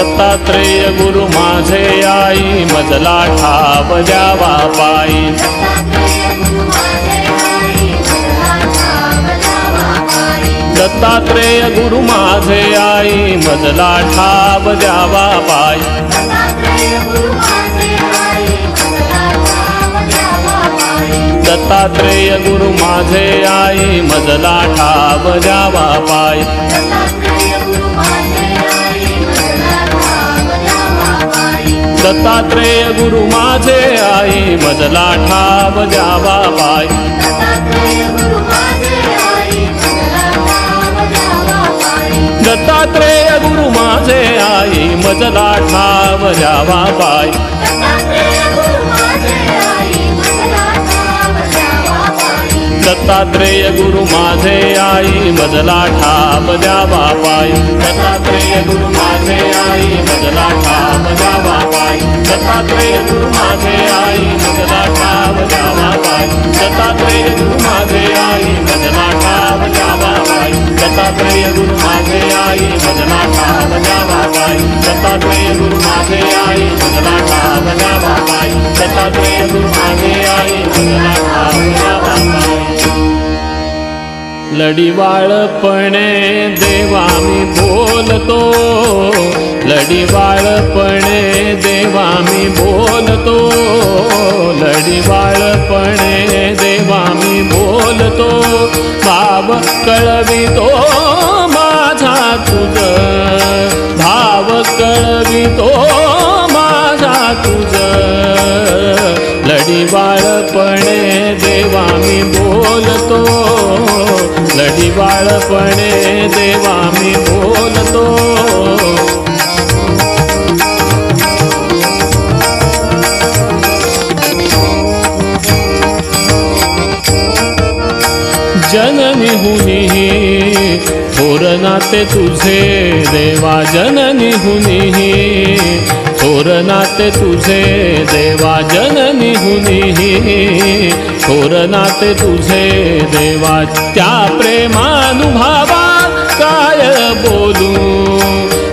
दत्तात्रेय गुरु माझे आई मजला ठाव द्यावा पायी दत्तात्रेय गुरु माझे आई मजला ठाव द्यावा पायी दत्तात्रेय गुरु माझे आई मजला ठाव द्यावा पायी दत्तात्रेय गुरु माझे आई मजला ठाव द्यावा पायी दत्तात्रेय गुरु माझे आई मजला ठाव द्यावा पायी दत्तात्रेय गुरु माझे आई मजला ठाव द्यावा पायी दत्तात्रेय गुरु माझे आई मजला ठाव द्यावा पायी दत्तात्रेय गुरु माझे आई मजला ठाव द्यावा पायी दत्तात्रेय गुरु माझे आई मजला ठाव द्यावा पायी दत्तात्रेय गुरु माझे आई मजला ठाव द्यावा पायी दत्तात्रेय गुरु माझे आई मजला ठाव द्यावा पायी दत्तात्रेय गुरु माझे आई मजला ठाव द्यावा पायी लढीवाळपणे देवा मी बोलतो लढीवाळपणे देवा मी बोलतो लढीवाळपणे देवा मी बोलतो भाव कळवितो माझा तुझ भाव कळवितो माझा तुझ लढीवाळपणे देवा मी बोलतो लढीवाळपणे देवा मी बोलतो जननी हुनी थोर नाते तुझे देवा जननी हुनी थोर नाते तुझे देवा जननी हुनी थोर नाते तुझे देवा त्या प्रेमानुभवा काय बोलू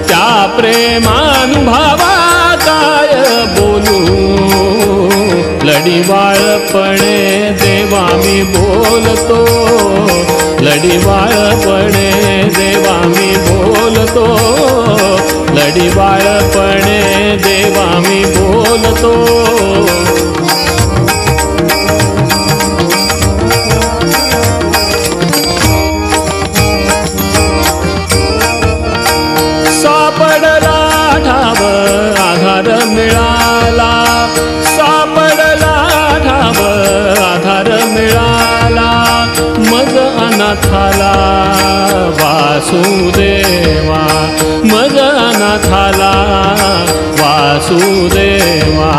त्या प्रेमानुभवा काय बोलू लढीवाळपणे देवा मी बोलतो लढीवाळपणे देवा मी बोलतो लढीवाळपणे देवा मी बोलतो सापडला ठाव आधार मिळाला सापडला ठाव आधार मिळाला मज अनाथाला वासुदेवा मज अनाथाला वासुदेवा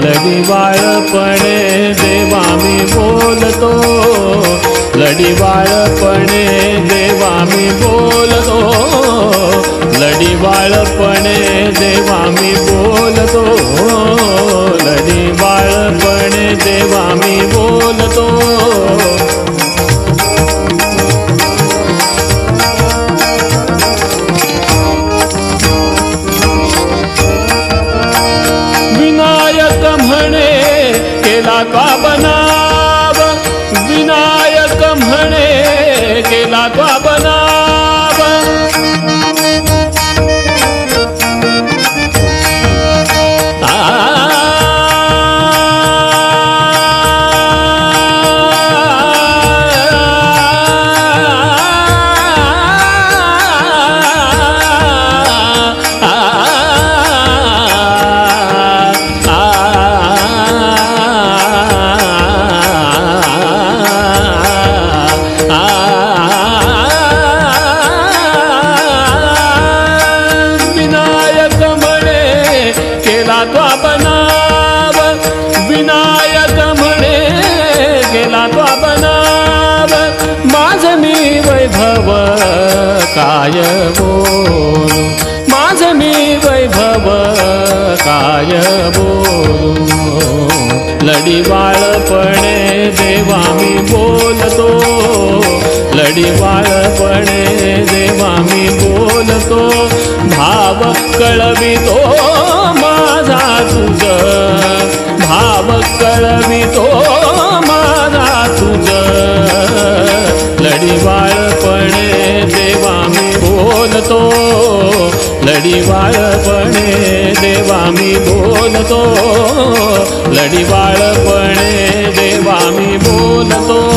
लढीवाळपणे देवा मी बोलतो लढीवाळपणे देवा मी बोलतो लढीवाळपणे देवा मी बोलतो लढीवाळपणे देवा मी बोलतो विनायक म्हणे केला का बनाव विनायक म्हणे केला का बनाव विनायक म्हणे केला तो बनाव माझ मी वैभव काय बोलू माझ मी वैभव काय बोलू लढीवाळपणे देवा मी बोलतो लढीवाळपणे देवा मी बोलतो भाव कळवितो माझा तुझ, भाव कळवितो माझा तुझ, लढीवाळपणे देवा मी बोलतो, लढीवाळपणे देवा मी बोलतो, लढीवाळपणे देवा मी बोलतो.